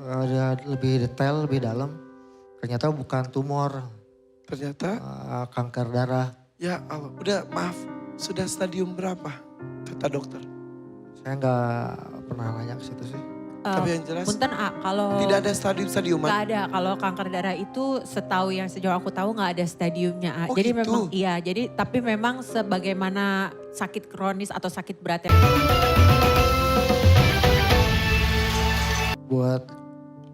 Ada lebih detail, lebih dalam. Ternyata bukan tumor, Ternyata, kanker darah. ya Allah, udah maaf, sudah stadium berapa kata dokter? Saya nggak pernah nanya ke situ sih. Tapi yang jelas Punten kalau tidak ada stadium-stadiuman. nggak ada, kalau kanker darah itu sejauh aku tahu nggak ada stadiumnya. Oh Jadi gitu? memang iya, jadi tapi memang sebagaimana sakit kronis atau sakit berat yang Buat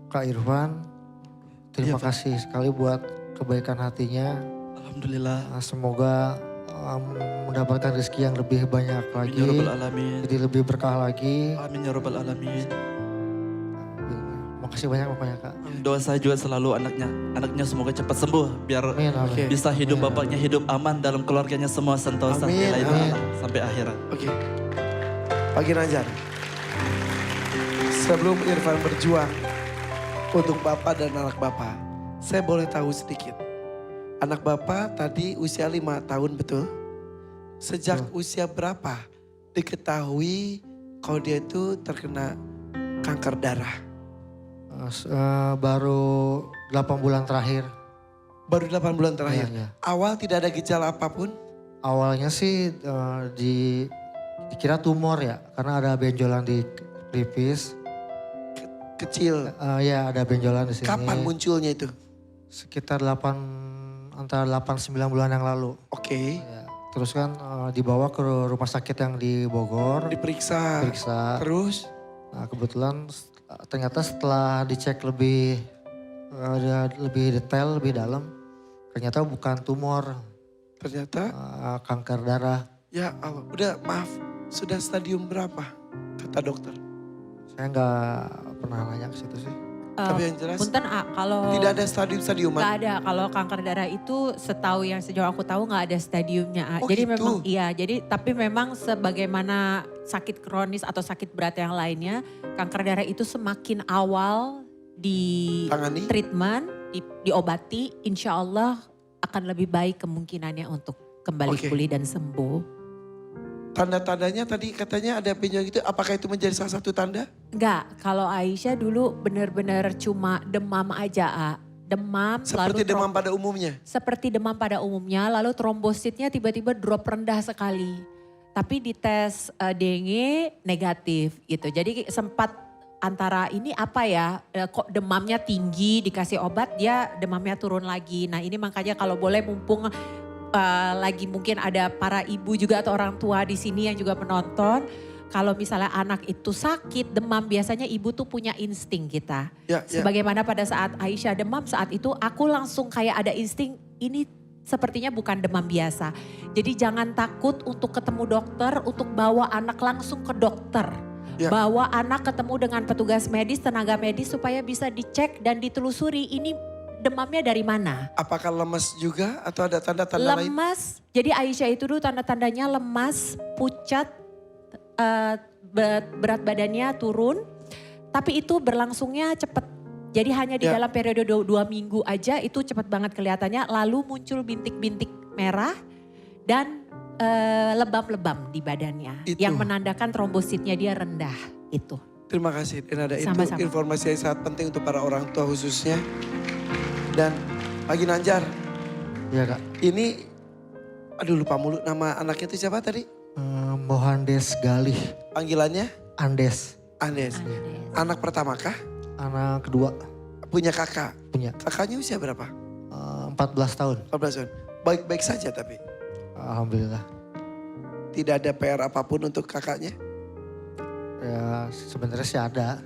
Kak Irfan, terima Iya, Pak. kasih sekali buat kebaikan hatinya. Alhamdulillah. Semoga mendapatkan rezeki yang lebih banyak Amin lagi. ya rabbal alamin. Jadi lebih berkah lagi. Amin ya rabbal alamin. Makasih banyak pokoknya Kak. Doa saya juga selalu anaknya semoga cepat sembuh biar Amin, amin. Oke. bisa hidup Amin. bapaknya hidup aman dalam keluarganya semua sentosa Amin, nilai amin. sampai akhirat. Oke, Pak Ginanjar. Sebelum Irfan berjuang untuk Bapak dan anak Bapak, saya boleh tahu sedikit. Anak Bapak tadi usia 5 tahun betul? Sejak usia berapa diketahui kalau dia itu terkena kanker darah? Baru 8 bulan terakhir. Baru 8 bulan terakhir. Iya, iya. Awal tidak ada gejala apapun? Awalnya sih dikira tumor ya, karena ada benjolan di pelipis. Kecil. Ya ada benjolan di sini. Kapan munculnya itu? Sekitar antara 8-9 bulan yang lalu. Oke, Ya, terus kan dibawa ke rumah sakit yang di Bogor, diperiksa. periksa. Terus? Nah, kebetulan ternyata setelah dicek lebih detail, lebih dalam, ternyata bukan tumor, Ternyata, kanker darah. ya Allah, udah maaf, sudah stadium berapa kata dokter? Saya nggak pernah nanya ke situ sih. Tapi yang jelas punten kalau tidak ada stadium-stadiuman. nggak ada, kalau kanker darah itu sejauh aku tahu nggak ada stadiumnya. Oh Jadi gitu? memang iya, tapi memang sebagaimana sakit kronis atau sakit berat yang lainnya, kanker darah itu semakin awal di Tangani? treatment, diobati, insya Allah akan lebih baik kemungkinannya untuk kembali Oke. pulih dan sembuh. Tanda-tandanya tadi katanya ada benjolan gitu, apakah itu menjadi salah satu tanda? Enggak, kalau Aisyah dulu benar-benar cuma demam aja, demam. Seperti lalu demam pada umumnya? seperti demam pada umumnya, lalu trombositnya tiba-tiba drop rendah sekali. Tapi di tes dengue negatif gitu. Jadi sempat antara ini apa ya, kok demamnya tinggi dikasih obat dia demamnya turun lagi. Nah ini makanya kalau boleh mumpung lagi mungkin ada para ibu juga atau orang tua di sini yang juga penonton. Kalau misalnya anak itu sakit demam biasanya ibu tuh punya insting kita. Ya, ya. Sebagaimana pada saat Aisyah demam saat itu aku langsung kayak ada insting ini sepertinya bukan demam biasa. Jadi jangan takut untuk ketemu dokter, untuk bawa anak langsung ke dokter. Ya. Bawa anak ketemu dengan petugas medis, tenaga medis supaya bisa dicek dan ditelusuri ini demamnya dari mana. Apakah lemas juga atau ada tanda-tanda lain? Lemas, jadi Aisyah itu dulu tanda-tandanya lemas, pucat, berat badannya turun. Tapi itu berlangsungnya cepat. Jadi hanya di Ya. dalam periode 2 minggu aja itu cepat banget kelihatannya. Lalu muncul bintik-bintik merah dan lebam-lebam di badannya. Itu. Yang menandakan trombositnya dia rendah itu. Terima kasih Denada, itu Sama-sama. informasi yang sangat penting untuk para orang tua khususnya. Dan Pak Ginanjar, Iya Kak. ini aduh lupa mulu nama anaknya itu siapa tadi? Mohandes Galih Panggilannya? Andes, Andes. Anak pertama kah? anak kedua Punya kakak? punya Kakaknya usia berapa? 14 tahun. 14 tahun. Baik-baik saja tapi. Alhamdulillah. Tidak ada PR apapun untuk kakaknya? Ya sebenarnya sih ada.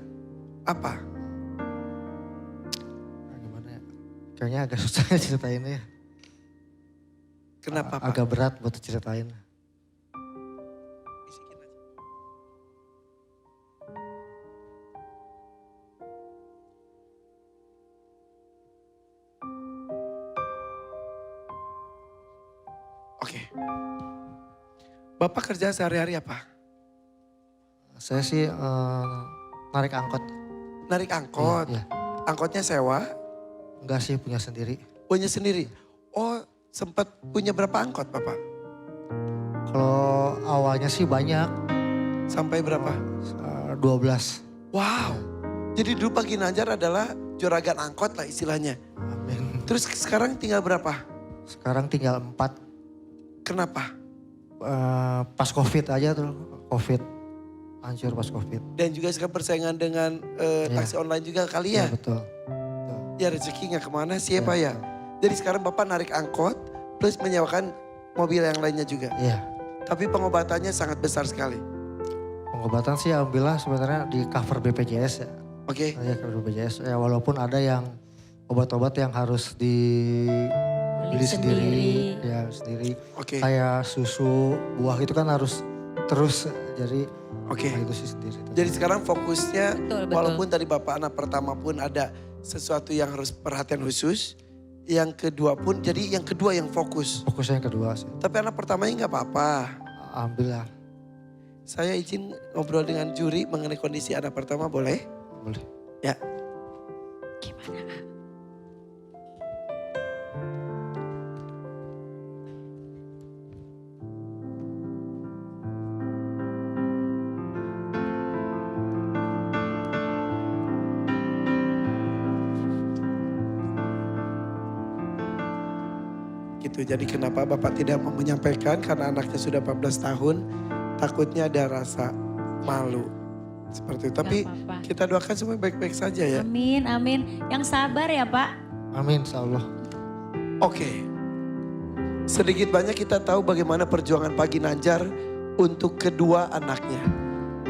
Apa? Nah, gimana ya? Kayaknya agak susah ceritainnya. Kenapa Pak? Agak berat buat ceritain. Bisikin aja. Oke. Bapak kerja sehari-hari apa? Saya sih narik angkot. Narik angkot. Iya, iya. Angkotnya sewa, Enggak sih, punya sendiri. punya sendiri. Oh, sempat punya berapa angkot Bapak? Kalau awalnya sih banyak, Sampai berapa? 12. Wow, Jadi dulu Pak Ginanjar adalah juragan angkot lah istilahnya. Amin. Terus sekarang tinggal berapa? Sekarang tinggal 4. Kenapa? Pas COVID aja tuh. COVID. Hancur pas COVID. Dan juga sekarang persaingan dengan taksi online juga kali Iya ya? betul. Ya rezeki nggak kemana sih ya Iya, Pak ya? Jadi sekarang Bapak narik angkot plus menyewakan mobil yang lainnya juga. Iya. Tapi pengobatannya sangat besar sekali. Pengobatan sih alhamdulillah sebenarnya di cover BPJS ya. Oke, Ya cover BPJS. Ya walaupun ada yang obat-obat yang harus dibeli sendiri. Ya sendiri. oke, Kayak susu, buah itu kan harus terus. Jadi oke. nah itu sih sendiri. Jadi sekarang fokusnya Betul, betul. walaupun tadi Bapak anak pertama pun ada sesuatu yang harus perhatian khusus. Yang kedua pun, jadi yang kedua yang fokus. Fokusnya yang kedua sih. Tapi anak pertamanya nggak apa-apa. Alhamdulillah. Saya izin ngobrol dengan juri mengenai kondisi anak pertama boleh? Boleh. Ya. Gitu. Jadi kenapa Bapak tidak mau menyampaikan karena anaknya sudah 14 tahun, takutnya ada rasa malu. Seperti itu. Tapi apa-apa. kita doakan semua baik-baik saja ya. Amin, amin. Yang sabar ya Pak. Amin insya Allah. Oke. Sedikit banyak kita tahu bagaimana perjuangan Pak Ginanjar untuk kedua anaknya.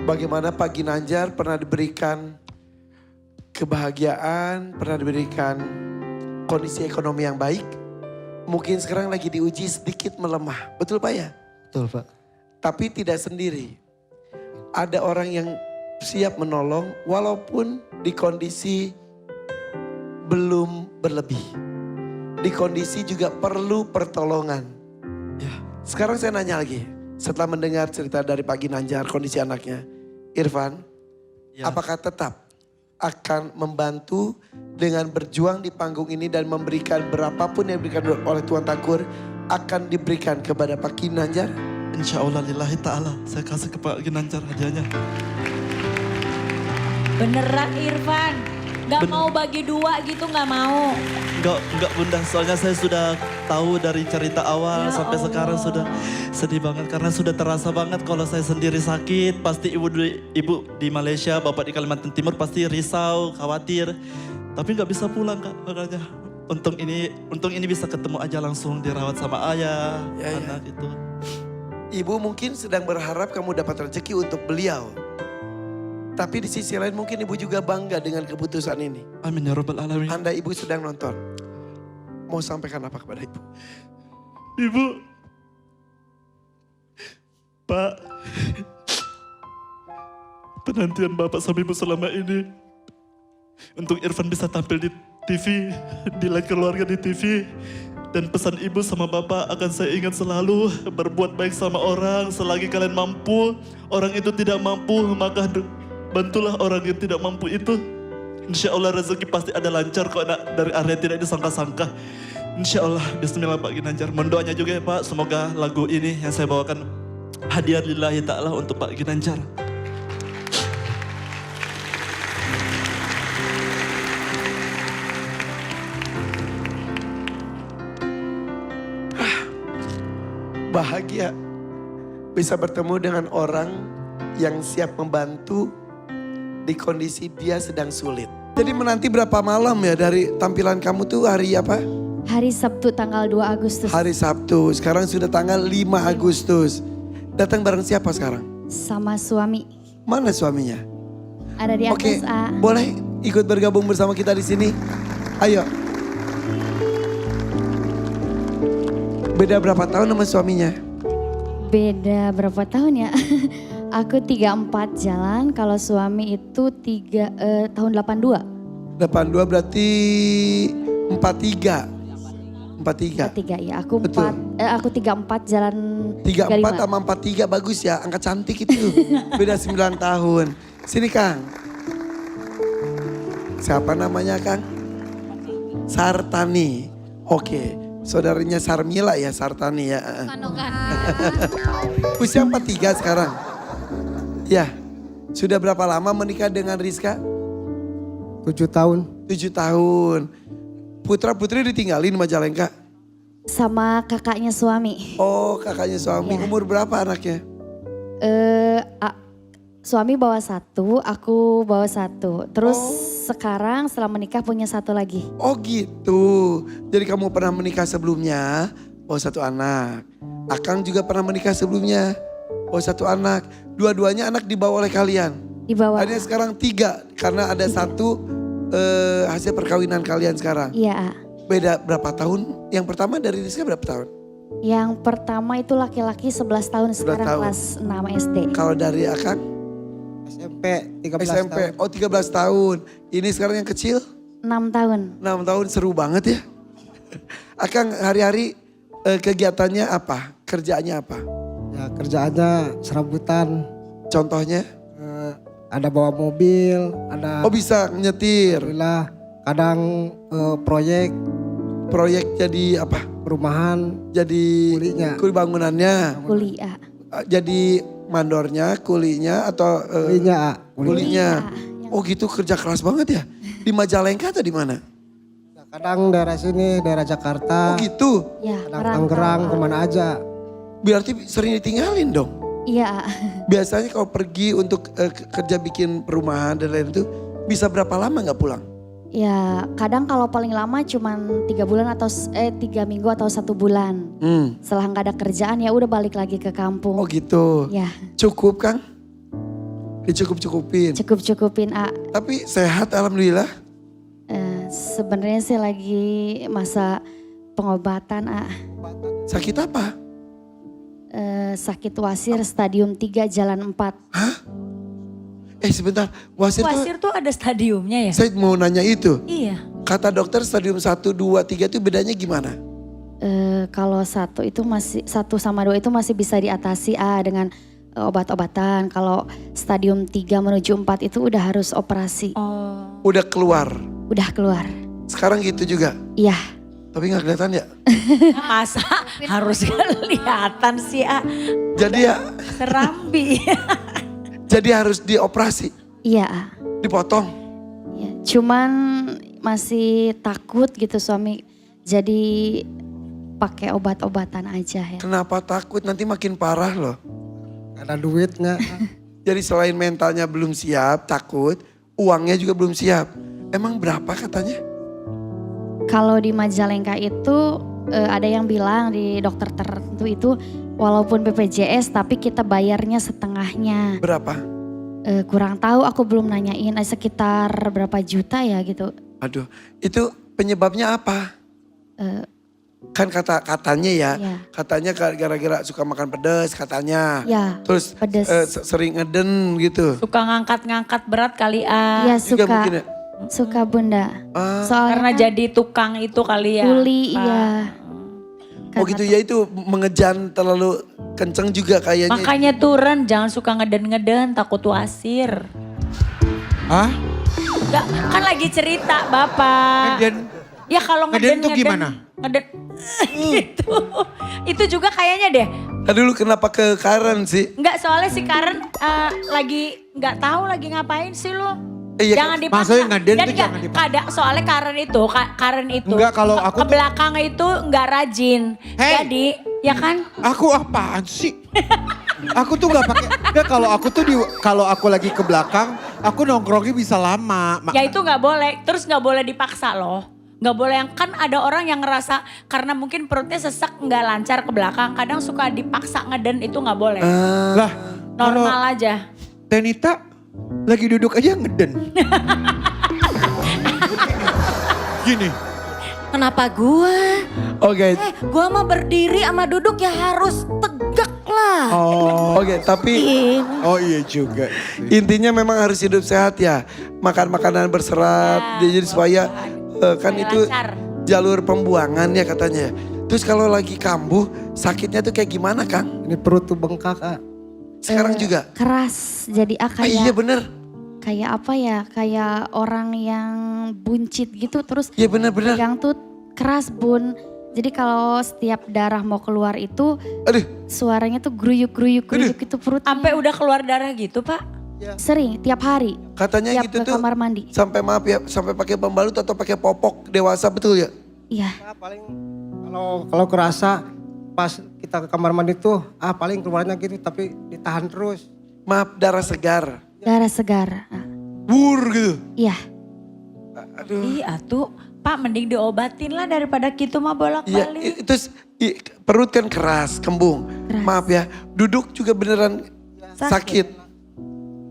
Bagaimana Pak Ginanjar pernah diberikan kebahagiaan, pernah diberikan kondisi ekonomi yang baik. Mungkin sekarang lagi diuji sedikit melemah. Betul Pak ya? Betul Pak. Tapi tidak sendiri. Ada orang yang siap menolong walaupun di kondisi belum berlebih. Di kondisi juga perlu pertolongan. Ya. Sekarang saya nanya lagi. Setelah mendengar cerita dari Pak Ginanjar kondisi anaknya. Irfan, Ya. apakah tetap akan membantu dengan berjuang di panggung ini dan memberikan berapapun yang diberikan oleh Tuan Tangkur akan diberikan kepada Pak Ginanjar? Insya Allah lillahi ta'ala. Saya kasih ke Pak Ginanjar hadiahnya. Beneran Irfan. Gak mau bagi dua gitu gak mau. Enggak bunda, soalnya saya sudah tahu dari cerita awal Ya sampai Allah. sekarang sudah sedih banget. Karena sudah terasa banget kalau saya sendiri sakit. Pasti ibu di Malaysia, bapak di Kalimantan Timur pasti risau, khawatir. Tapi nggak bisa pulang kak, makanya. Untung ini bisa ketemu aja langsung dirawat sama ayah, Ya, ya. anak itu. Ibu mungkin sedang berharap kamu dapat rezeki untuk beliau. Tapi di sisi lain mungkin ibu juga bangga dengan keputusan ini. Amin ya rabbal alamin. Anda ibu sedang nonton. Mau sampaikan apa kepada ibu? Ibu, Pak, penantian bapak sama ibu selama ini untuk Irfan bisa tampil di TV, di Live Keluarga di TV. Dan pesan ibu sama bapak akan saya ingat selalu, berbuat baik sama orang selagi kalian mampu. Orang itu tidak mampu, maka bantulah orang yang tidak mampu itu. Insya Allah rezeki pasti ada lancar kok nak, dari area tidak disangka-sangka. Insya Allah, bismillah Pak Ginanjar. Mohon doanya juga ya Pak, semoga lagu ini yang saya bawakan hadiah lillahi ta'ala untuk Pak Ginanjar. Bahagia bisa bertemu dengan orang yang siap membantu di kondisi dia sedang sulit. Jadi menanti berapa malam ya dari tampilan kamu tuh hari apa? Hari Sabtu tanggal 2 Agustus. Hari Sabtu, sekarang sudah tanggal 5 Agustus. Datang bareng siapa sekarang? Sama suami. Mana suaminya? Ada di Oke, atas A. boleh ikut bergabung bersama kita di sini? Ayo. Beda berapa tahun sama suaminya? Beda berapa tahun ya? Aku 34 jalan, kalau suami itu tahun 82. 82 berarti 43. 43. 43 ya, aku Betul. 4, aku 34 jalan 34 sama 43 bagus ya, angka cantik itu. Beda 9 tahun. Sini Kang. Siapa namanya Kang? Sartani. Oke, saudaranya Sarmila ya, Sartani ya. Usia 43 sekarang. Ya, sudah berapa lama menikah dengan Rizka? 7 tahun. 7 tahun. Putra putri ditinggalin Majalengka? Sama kakaknya suami. Oh kakaknya suami. Ya. Umur berapa anaknya? Suami bawa 1, aku bawa 1. Terus sekarang setelah menikah punya 1 lagi. Oh gitu. Jadi kamu pernah menikah sebelumnya, bawa 1 anak. Akang juga pernah menikah sebelumnya, bawa 1 anak. Dua-duanya anak dibawa oleh kalian. Di bawah. Ada sekarang 3 karena ada 1 hasil perkawinan kalian sekarang. Iya. Beda berapa tahun? Yang pertama dari Rizka berapa tahun? Yang pertama itu laki-laki 11 tahun, 11 sekarang tahun. kelas 6 SD. Kalau dari Akang? SMP 13 SMP. tahun. Oh 13 tahun. Ini sekarang yang kecil? 6 tahun. 6 tahun, seru banget ya. Akang hari-hari kegiatannya apa? Kerjaannya apa? Ya kerjaannya serabutan. Contohnya? Ada bawa mobil, ada Oh bisa nyetir. alhamdulillah, kadang proyek Proyek jadi apa? perumahan Jadi kulinya. kuli bangunannya. Kuliah. Jadi mandornya, kulinya atau Kulinya, kulinya. Kuliah. Oh gitu kerja keras banget ya. Di Majalengka atau di mana? Ya, kadang daerah sini, daerah Oh Jakarta, gitu. Ya, kadang merantau. Tangerang, kemana aja. Berarti sering ditinggalin dong. Iya. Biasanya kalau pergi untuk kerja bikin perumahan dan lain itu bisa berapa lama nggak pulang? Ya, kadang kalau paling lama cuman 3 bulan atau 3 minggu atau 1 bulan. Setelah nggak ada kerjaan ya udah balik lagi ke kampung. Oh gitu. Ya, Cukup Kang? Dicukup-cukupin. cukup-cukupin. Tapi sehat alhamdulillah. Sebenarnya sih lagi masa pengobatan. Sakit apa? Sakit wasir stadium 3 jalan 4. Sebentar. Wasir tuh Wasir tuh ada stadiumnya ya? saya mau nanya itu. Iya. Kata dokter stadium 1, 2, 3 itu bedanya gimana? Kalau 1 itu masih 1 sama 2 itu masih bisa diatasi dengan obat-obatan. Kalau stadium 3 menuju 4 itu udah harus operasi. Oh. Udah keluar. Udah keluar. Sekarang gitu juga. Iya. Tapi nggak kelihatan ya? Masa harus kelihatan sih Jadi ya, Serambi. jadi harus dioperasi, Iya. dipotong. Ya, cuman masih takut gitu suami. Jadi pakai obat-obatan aja ya. Kenapa takut? Nanti makin parah loh. Gak ada duitnya. Jadi selain mentalnya belum siap, takut, uangnya juga belum siap. Emang berapa katanya? Kalau di Majalengka itu ada yang bilang di dokter tertentu itu walaupun BPJS tapi kita bayarnya setengahnya. Berapa? Kurang tahu, aku belum nanyain, sekitar berapa juta ya gitu. Aduh, itu penyebabnya apa? Kan katanya ya, Iya. katanya gara-gara suka makan pedas katanya. Ya, Terus pedas. sering ngeden gitu. Suka ngangkat-ngangkat berat kali Iya Juga suka, mungkin ya. suka bunda. Ah, Soalnya Karena kan jadi tukang itu kali ya. kuli, Pak. iya. oh gitu ya, itu mengejan terlalu kenceng juga kayaknya. Makanya turun, jangan suka ngeden-ngeden, takut wasir. Hah? Enggak, kan lagi cerita Bapak. Ngeden? Ya kalau Ngeden tuh gimana? Ngeden gitu. Itu juga kayaknya deh. Aduh lu kenapa ke Karen sih? Enggak, soalnya si Karen lagi nggak tahu lagi ngapain sih lu. Iya, Jangan dipaksa. maksudnya ngeden Dan tuh jangan dipaksa. soalnya Karen itu Enggak, kalau aku ke tuh- belakang itu nggak rajin. Hey. Jadi, ya kan? Aku apaan sih? Aku tuh nggak pakai. Nggak, kalau aku lagi ke belakang, aku nongkrongnya bisa lama. Ya itu nggak boleh. Terus nggak boleh dipaksa loh. Nggak boleh, yang kan ada orang yang ngerasa karena mungkin perutnya sesak nggak lancar ke belakang. Kadang suka dipaksa ngeden, itu nggak boleh. Lah, Normal aja. Tenita lagi duduk aja ngeden. Gini. Kenapa gua? Oke. Gua mah berdiri sama duduk ya harus tegak lah. Oke, tapi Oh iya juga. intinya memang harus hidup sehat ya. Makan makanan berserat, Ya, jadi supaya kan supaya itu lancar. jalur pembuangan ya katanya. Terus kalau lagi kambuh, sakitnya tuh kayak gimana Kang? Ini perut tuh bengkak. Sekarang juga? Keras, jadi Iya bener, kayak apa ya, kayak orang yang buncit gitu terus iya bener-bener. yang tuh keras bun. Jadi kalau setiap darah mau keluar itu Aduh, suaranya tuh gruyuk itu perut. Sampai udah keluar darah gitu Pak? Sering, tiap hari. Katanya Tiap gitu ke tuh. kamar mandi. Sampai maaf ya, sampai pakai pembalut atau pakai popok dewasa, betul ya? Iya. Ya, paling kalau kerasa pas kita ke kamar mandi tuh paling keluarnya gitu tapi ditahan terus. Maaf, darah segar. Darah segar. Wur gitu. Iya. Aduh. Ih atuh, Pak mending diobatin lah daripada gitu mah Iya, bolak-balik. itu perut kan keras, kembung. Keras. Maaf ya, duduk juga beneran sakit.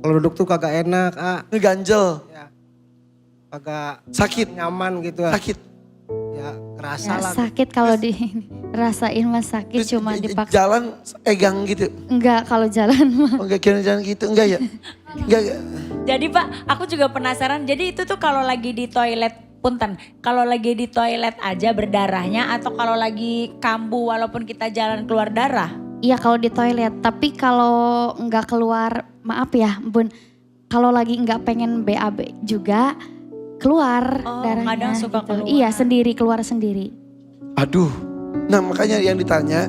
Kalau duduk tuh kagak enak, Ngeganjel, kagak sakit, nyaman gitu. sakit. Ya kerasa Ya, lah. sakit kalau dirasain mah sakit Terus cuma dipaksa. jalan egang gitu. Enggak kalau jalan mah. Oh, enggak kira jalan gitu, enggak ya? Enggak. Jadi Pak, aku juga penasaran. Jadi itu tuh kalau lagi di toilet, punten, kalau lagi di toilet aja berdarahnya atau kalau lagi kambuh walaupun kita jalan keluar darah? Iya kalau di toilet, tapi kalau nggak keluar, maaf ya Bun, kalau lagi nggak pengen BAB juga keluar Oh, darahnya. kadang suka keluar. Iya sendiri, keluar sendiri. Aduh. Nah makanya yang ditanya,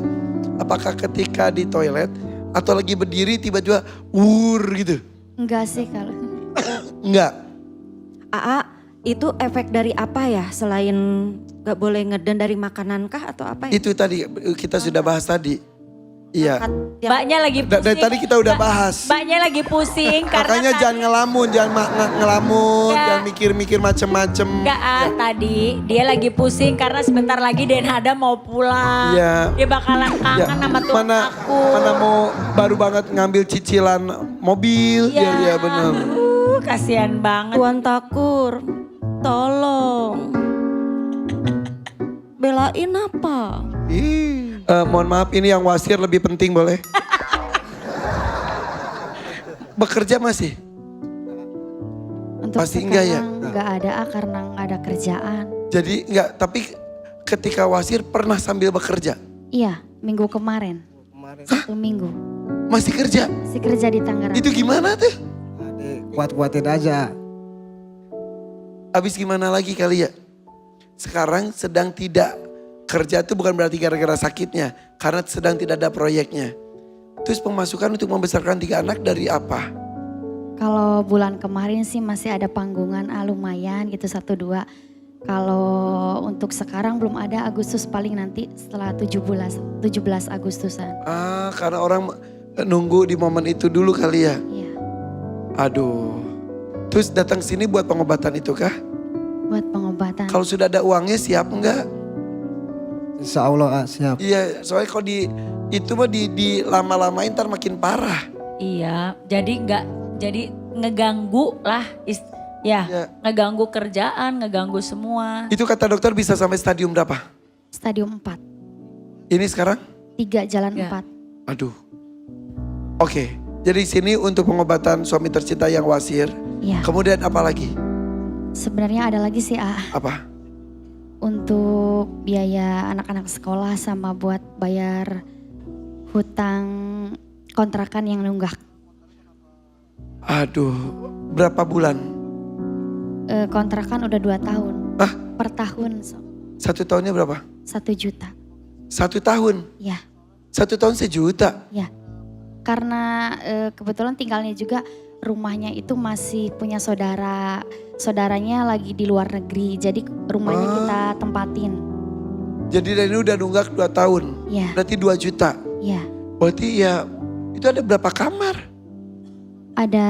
apakah ketika di toilet atau lagi berdiri tiba-tiba wur gitu? Enggak sih kalau. Enggak. Aa, itu efek dari apa ya selain gak boleh ngeden dari makanan kah atau apa ya? Itu tadi kita sudah bahas tadi. Iya. Mbaknya lagi pusing. Dari tadi kita udah bahas. Mbaknya lagi pusing karena Makanya jangan ngelamun, ngelamun, Enggak. jangan mikir-mikir macem-macem. Enggak, tadi dia lagi pusing karena sebentar lagi Denhada mau pulang. Iya. Dia bakalan Ya, kangen sama tuh aku. mana mau baru banget ngambil cicilan mobil. Iya. Ya benar. Kasihan banget. Tuan Takur, tolong. Belain apa? Mohon maaf ini yang wasir lebih penting boleh? Bekerja masih? Untuk Pasti enggak ya? Enggak ada karena nggak ada kerjaan. Jadi enggak, tapi ketika wasir pernah sambil bekerja? Iya, minggu kemarin. Satu minggu. Masih kerja? Si kerja di Tangerang. Itu gimana tuh? Kuat-kuatin aja. Habis gimana lagi kali ya? Sekarang sedang tidak kerja itu bukan berarti gara-gara sakitnya. Karena sedang tidak ada proyeknya. Terus pemasukan untuk membesarkan 3 anak dari apa? Kalau bulan kemarin sih masih ada panggungan lumayan gitu 1-2. Kalau untuk sekarang belum ada, Agustus paling nanti setelah 17 Agustusan. Karena orang nunggu di momen itu dulu kali ya. Iya, Aduh. Terus datang sini buat pengobatan itu kah? buat pengobatan. Kalau sudah ada uangnya siap enggak? Insya Allah siap. Iya, soalnya kalau itu mah di lama-lamain ntar makin parah. Iya, jadi ngeganggu lah. Iya. Ngeganggu kerjaan, ngeganggu semua. Itu kata dokter bisa sampai stadium berapa? Stadium 4, Ini sekarang? 3 jalan Ya. 4. Aduh. Oke, jadi sini untuk pengobatan suami tercinta yang wasir. Iya, Kemudian apa lagi? sebenarnya ada lagi sih Apa? untuk biaya anak-anak sekolah sama buat bayar hutang kontrakan yang nunggak. Aduh, berapa bulan? Kontrakan udah 2 tahun. Hah? Per tahun 1 tahunnya berapa? 1 juta. 1 tahun? Ya, 1 tahun 1 juta? ya. Karena kebetulan tinggalnya juga rumahnya itu masih punya saudara. Saudaranya lagi di luar negeri. Jadi rumahnya kita tempatin. Jadi dari ini udah nunggak 2 tahun? Ya, Berarti 2 juta? ya. Berarti ya itu ada berapa kamar? Ada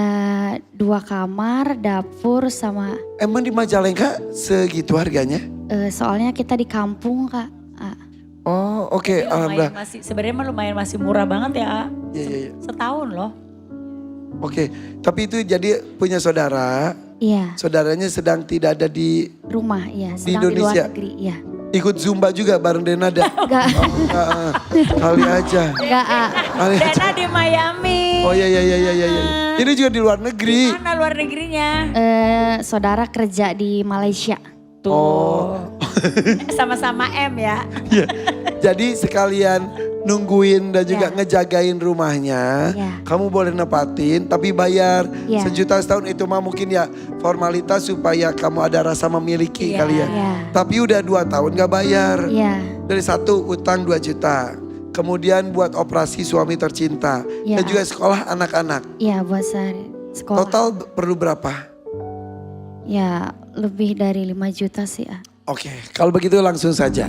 2 kamar, dapur sama Emang di Majalengka segitu harganya? soalnya kita di kampung Kak. Oh oke, Lumayan alhamdulillah. sebenarnya mah lumayan masih murah banget ya. Iya. Setahun loh. Oke, tapi itu jadi punya saudara, Iya, saudaranya sedang tidak ada di rumah ya, sedang di Indonesia? luar negeri. Iya. ikut Zumba juga bareng Denada. Enggak, Kali aja. enggak. Kali aja. Dana di Miami. Oh iya. Ini juga di luar negeri. Mana luar negerinya? Saudara kerja di Malaysia. Tuh. Oh. Sama-sama M ya. Iya. Jadi sekalian nungguin dan juga Ya. ngejagain rumahnya. Ya. Kamu boleh nepatin tapi bayar Ya. 1 juta setahun itu mah mungkin ya formalitas supaya kamu ada rasa memiliki Iya. kali ya. Iya. Tapi udah 2 tahun gak bayar. Iya. Dari 1 utang 2 juta. Kemudian buat operasi suami tercinta. Ya. Dan juga sekolah anak-anak. Iya buat sehari. sekolah. Total perlu berapa? Ya lebih dari 5 juta sih. Oke, kalau begitu langsung saja.